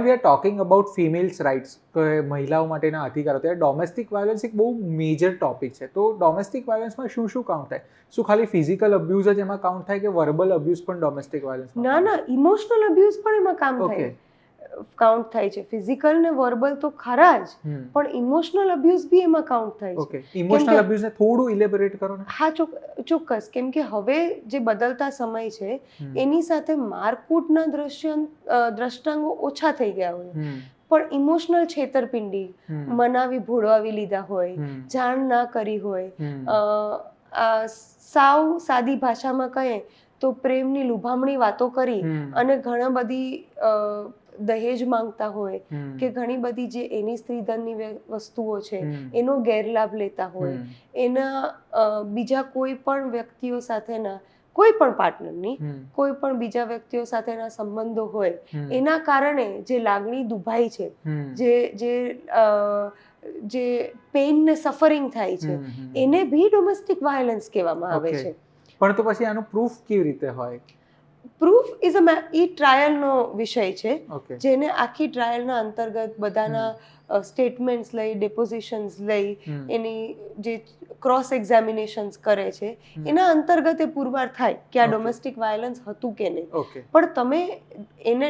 Van we are talking about females rights, તો મહિલાઓ માટેના અધિકારો, ત્યારે ડોમેસ્ટિક વાયોલન્સ એક બહુ મેજર ટોપિક છે. તો ડોમેસ્ટિક વાયોલન્સમાં શું શું કાઉન્ટ થાય? શું ખાલી ફિઝિકલ અબ્યુઝ જ એમાં કાઉન્ટ થાય કે વર્બલ અબ્યુઝ પણ ડોમેસ્ટિક વાયોલન્સ? ના, ઇમોશનલ અબ્યુઝ પણ એમાં કાઉન્ટ થાય છે. ફિઝિકલ ને વર્બલ તો ખરા જ, પણ ઇમોશનલ અબ્યુઝ બી એમાં કાઉન્ટ થાય છે. ઓકે, ઇમોશનલ અબ્યુઝ ને થોડું ઇલેબોરેટ કરો ને. હા, ચોક્કસ. કેમ કે હવે જે બદલતા સમય છે એની સાથે મારકૂટના દ્રષ્ટાંગો ઓછા થઈ ગયા હોય, પણ ઇમોશનલ છેતરપિંડી, મનાવી ભોળવાવી લીધા હોય, જાણ ના કરી હોય, સાવ સાદી ભાષામાં કહીએ તો પ્રેમની લુભામણી વાતો કરી અને ઘણા બધી દહેજ માંગતા હોય કે ઘણી બધી જે એની સ્ત્રીધનની વસ્તુઓ છે એનો ગેરલાભ લેતા હોય, એના બીજા કોઈ પણ વ્યક્તિઓ સાથેના, કોઈ પણ પાર્ટનરની કોઈ પણ બીજા વ્યક્તિઓ સાથેના સંબંધો હોય, એના કારણે જે લાગણી દુભાઈ છે, જે પેઇન ને સફરિંગ થાય છે, એને બી ડોમેસ્ટિક વાયોલન્સ કહેવામાં આવે છે. પણ તો પછી આનું પ્રૂફ કેવી રીતે હોય? પ્રૂફ ઇઝ ઈ ટ્રાયલનો વિષય છે, જેને આખી ટ્રાયલના અંતર્ગત બધાના સ્ટેટમેન્ટ્સ લઈ, ડેપોઝિશન્સ લઈ, એની જે ક્રોસ એક્ઝામિનેશન્સ કરે છે, એના અંતર્ગત એ પુરવાર થાય કે આ ડોમેસ્ટિક વાયોલન્સ હતું કે નહીં. પણ તમે એને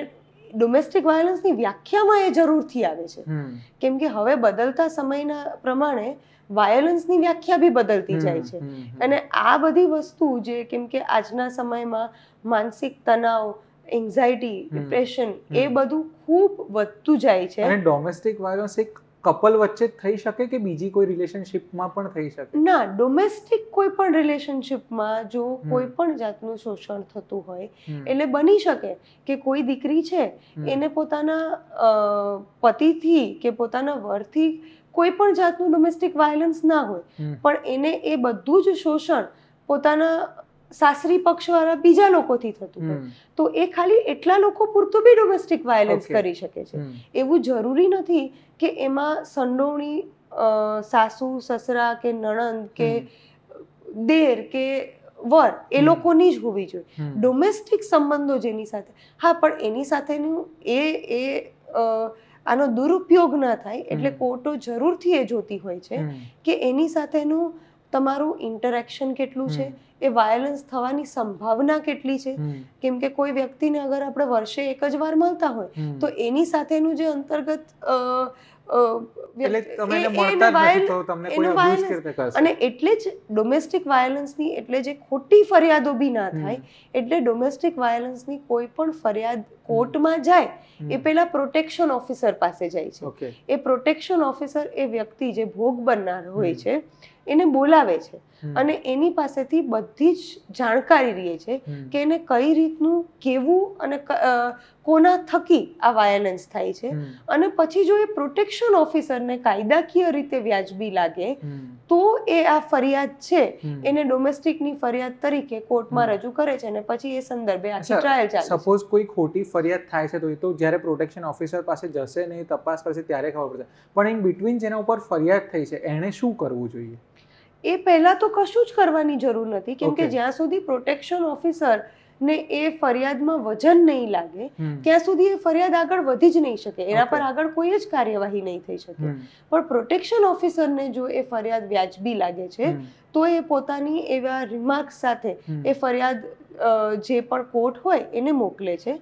ડોમેસ્ટિક વાયોલન્સની વ્યાખ્યામાં એ જરૂરથી આવે છે, કેમ કે હવે બદલતા સમયના પ્રમાણે વાયોલન્સની વ્યાખ્યા બી બદલતી જાય છે. અને આ બધી વસ્તુ જે, કેમ કે આજના સમયમાં માનસિક તણાવ, એન્ઝાયટી, ડિપ્રેશન, એ બધું ખૂબ વધતું જાય છે. અને ડોમેસ્ટિક વાયોલન્સ એક કપલ વચ્ચે જ થઈ શકે કે બીજી કોઈ રિલેશનશિપમાં પણ થઈ શકે? ના, ડોમેસ્ટિક કોઈ પણ રિલેશનશિપમાં જો કોઈ પણ જાતનું શોષણ થતું હોય, એટલે બની શકે કે કોઈ દીકરી છે એને પોતાના પતિથી કે પોતાના વરથી કોઈ પણ જાતનું ડોમેસ્ટિક વાયોલન્સ ના હોય, પણ એને એ બધું જ શોષણ પોતાના સાસરી પક્ષવાળા બીજા લોકોથી થતું હોય, તો એ ખાલી એટલા લોકો પૂરતું બી ડોમેસ્ટિક વાયોલન્સ કરી શકે છે. એવું જરૂરી નથી કે એમાં સંડોવણી સાસુ, સસરા કે નણંદ કે દેર કે વર એ લોકોની જ હોવી જોઈએ. ડોમેસ્ટિક સંબંધો જેની સાથે, હા, પણ એની સાથેનું આનો દુરુપયોગ ના થાય એટલે કોર્ટો જરૂરથી એ જોતી હોય છે કે એની સાથેનું તમારું ઇન્ટરેક્શન કેટલું છે, એ વાયોલન્સ થવાની સંભાવના કેટલી છે. કેમ કે કોઈ વ્યક્તિને અગર આપણે વર્ષે એક જ વાર મળતા હોય તો એની સાથેનું જે અંતર્ગત અને એટલે જ ડોમેસ્ટિક વાયોલન્સની એટલે જે ખોટી ફરિયાદો બી ના થાય, એટલે ડોમેસ્ટિક વાયોલન્સની કોઈ પણ ફરિયાદ કોર્ટમાં જાય એ પહેલા પ્રોટેક્શન ઓફિસર પાસે જાય છે. એ પ્રોટેક્શન ઓફિસર એ વ્યક્તિ જે ભોગ બનનાર હોય છે એને બોલાવે છે અને એની પાસેથી બધી જ જાણકારી રહે છે કે એને કઈ રીતનું, કેવું અને કોના થકી આ વાયોલન્સ થાય છે. અને પછી જો એ પ્રોટેક્શન ઓફિસરને કાયદાકીય રીતે વ્યાજબી લાગે તો એ આ ફરિયાદ છે એને ડોમેસ્ટિકની ફરિયાદ તરીકે કોર્ટમાં રજૂ કરે છે અને પછી એ સંદર્ભે આખી ટ્રાયલ ચાલે છે. સપોઝ કોઈ ખોટી ફરિયાદ થાય છે તો એ તો જ્યારે પ્રોટેક્શન ઓફિસર પાસે જશે ને તપાસ કરશે ત્યારે ખબર પડશે, પણ ઇન બિટવીન જેના ઉપર ફરિયાદ થઈ છે એણે શું કરવું જોઈએ? એ પહેલા તો કશું જ કરવાની જરૂર નથી, કેમ કે જ્યાં સુધી પ્રોટેક્શન ઓફિસર ને એ ફરિયાદમાં વજન નહીં લાગે ત્યાં સુધી એ ફરિયાદ આગળ વધી જ નહીં શકે, એના પર આગળ કોઈ જ કાર્યવાહી નહીં થઈ શકે. પણ પ્રોટેક્શન ઓફિસરને જો એ ફરિયાદ વ્યાજબી લાગે છે તો એ પોતાની એવા રિમાર્ક્સ સાથે એ ફરિયાદ જે પણ કોર્ટ હોય એને મોકલે છે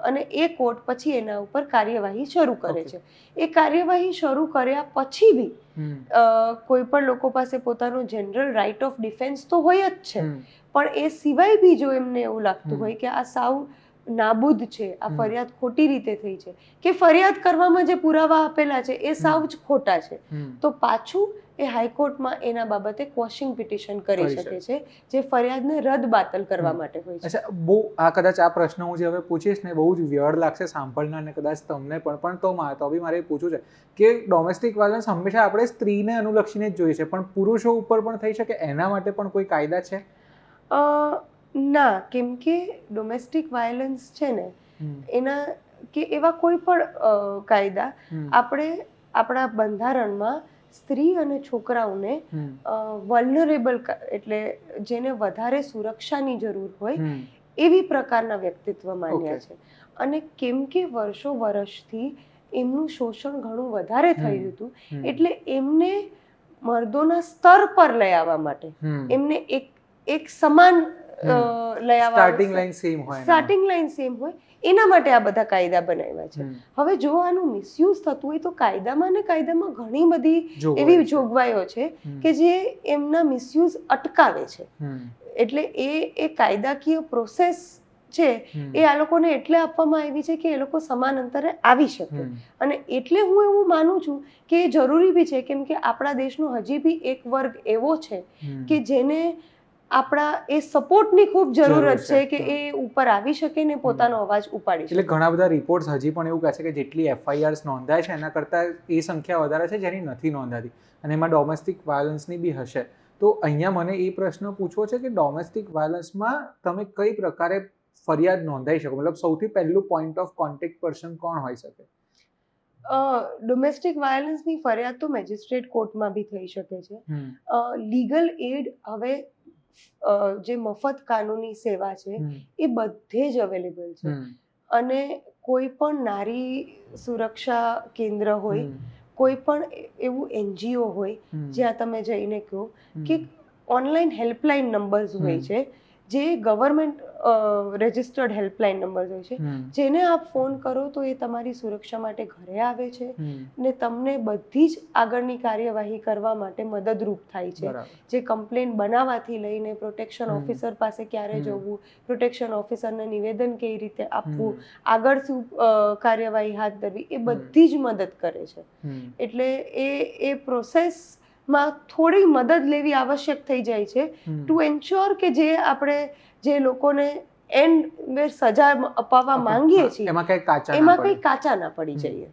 અને એ કોર્ટ પછી એના ઉપર કાર્યવાહી શરૂ કરે છે. એ કાર્યવાહી શરૂ કર્યા પછી બી કોઈ પણ લોકો પાસે પોતાનો જનરલ રાઇટ ઓફ ડિફેન્સ તો હોય જ છે, પણ એ સિવાય બી જો એમને એવું લાગતું હોય કે આ સાવ નાબૂદ છે, આ ફરિયાદ ખોટી રીતે થઈ છે કે ફરિયાદ કરવામાં જે પુરાવા આપેલા છે એ સાવ જ ખોટા છે, તો પાછું એ હાઈકોર્ટમાં એના બાબતે ક્વોશિંગ પિટિશન કરી શકે છે, જે ફરિયાદને રદ બાતલ કરવા માટે હોય છે. અચ્છા, બહુ કદાચ આ પ્રશ્ન હું જે હવે પૂછીશ ને બહુ જ વ્યર્ડ લાગશે સાંભળનારને, કદાચ તમને પણ તો બી મારે પૂછવું છે કે ડોમેસ્ટિક વાયોલન્સ હંમેશા આપણે સ્ત્રીને અનુલક્ષીને જ જોઈએ છે, પણ પુરુષો ઉપર પણ થઈ શકે, એના માટે પણ કોઈ કાયદા છે? ના, કેમ કે ડોમેસ્ટિક વાયોલન્સ છે ને એના કે એવા કોઈ પણ કાયદા આપણે આપણા બંધારણમાં સ્ત્રી અને છોકરાઓને વલ્નરેબલ એટલે જેને વધારે સુરક્ષાની જરૂર હોય એવી પ્રકારના વ્યક્તિત્વ માન્યા છે. અને કેમ કે વર્ષોથી એમનું શોષણ ઘણું વધારે થયું હતું એટલે એમને મર્દોના સ્તર પર લઈ આવવા માટે એમને એક સમાન લઈ આવવા સ્ટાર્ટિંગ લાઈન સેમ હોય એના માટે આ બધા કાયદા બનાવ્યા છે. હવે જો આનું મિસયુઝ થતું હોય તો કાયદામાં ઘણી બધી એવી જોગવાઈઓ છે કે જે એમના મિસયુઝ અટકાવે છે. એટલે એ કાયદાકીય પ્રોસેસ છે એ આ લોકોને એટલે આપવામાં આવી છે કે એ લોકો સમાન અંતરે આવી શકે. અને એટલે હું એવું માનું છું કે એ જરૂરી બી છે કેમ કે આપણા દેશનો હજી બી એક વર્ગ એવો છે કે જેને આપણા એ સપોર્ટની ખૂબ જરૂરત છે કે એ ઉપર આવી શકે ને પોતાનો અવાજ ઉપાડી શકે. એટલે ઘણા બધા રિપોર્ટ્સ હજી પણ એવું કહે છે કે જેટલી FIRs નોંધાય છે એના કરતાં એ સંખ્યા વધારે છે જેની નથી નોંધાતી અને એમાં ડોમેસ્ટિક વાયલન્સની બી હશે. તો અહીંયા મને એ પ્રશ્ન પૂછવો છે કે ડોમેસ્ટિક વાયલન્સમાં તમે કઈ પ્રકારે ફરિયાદ નોંધાઈ શકો, મતલબ સૌથી પહેલું પોઈન્ટ ઓફ કોન્ટેક્ટ પર્સન કોણ હોઈ શકે? ડોમેસ્ટિક વાયલન્સની ફરિયાદ તો મેજિસ્ટ્રેટ કોર્ટમાં બી થઈ શકે છે. લીગલ એડ હવે જે મફત કાનૂની સેવા છે એ બધે જ અવેલેબલ છે. અને કોઈ પણ નારી સુરક્ષા કેન્દ્ર હોય, કોઈ પણ એવું NGO હોય જ્યાં તમે જઈને કહો કે ઓનલાઈન હેલ્પલાઇન નંબર્સ હોય છે જે ગવર્મેન્ટ રજિસ્ટર્ડ હેલ્પલાઇન નંબર હોય છે જેને આપ ફોન કરો તો એ તમારી સુરક્ષા માટે ઘરે આવે છે ને તમને બધી જ આગળની કાર્યવાહી કરવા માટે મદદરૂપ થાય છે. જે કમ્પ્લેન બનાવવાથી લઈને પ્રોટેક્શન ઓફિસર પાસે ક્યારે જવું, પ્રોટેક્શન ઓફિસરને નિવેદન કઈ રીતે આપવું, આગળ શું કાર્યવાહી હાથ ધરવી, એ બધી જ મદદ કરે છે. એટલે એ પ્રોસેસમાં થોડી મદદ લેવી આવશ્યક થઈ જાય છે ટુ એન્શ્યોર કે જે લોકોને એન્ડ સજા અપાવવા માંગીએ છીએ એમાં કંઈ કાચા ના પડી જઈએ.